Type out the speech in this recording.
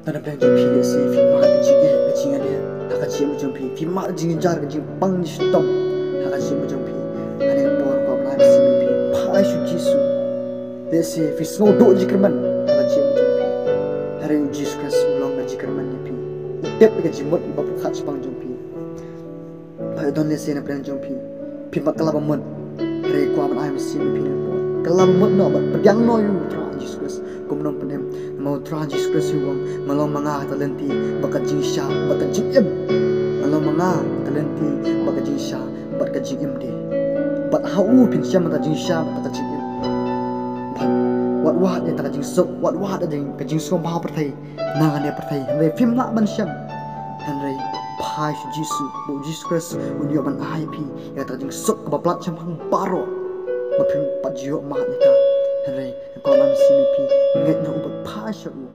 Tana plan jumpi le se fi ma ka jige ka jinga le ha ka jim jumpi fi ma jing jar ka jing pang ni stom ha ka jim jumpi ane bor ko na si pi Phai shu Jisu le se fi snow do jikrman ha ka jim jumpi hare Jesus Christ long ka jikrman ni pi tep ka jimot ba pu khat pang jumpi Phai don le se na plan jumpi pi ma kala ba mon hare ko man am si pi ne bo kala mon no ba pyang no yu tra Jesus Christ kum nom penem mau tra Jesus Christ yu malong manga talenti baka jing sha baka jing em malong manga talenti baka jing sha baka jing em de but how pin sham ta jing sha baka jing em but what ya ta jing sok what da jing ka jing som ba prathai na ne prathai re phim la ban sham han re Phai shu Jisu bo Jesus Christ un yo ban ai pi ya ta jing sok ba plat cham hang paro ma phim pa jio ma ne ka han re ko nam si mi pi nget na u ba Phai shu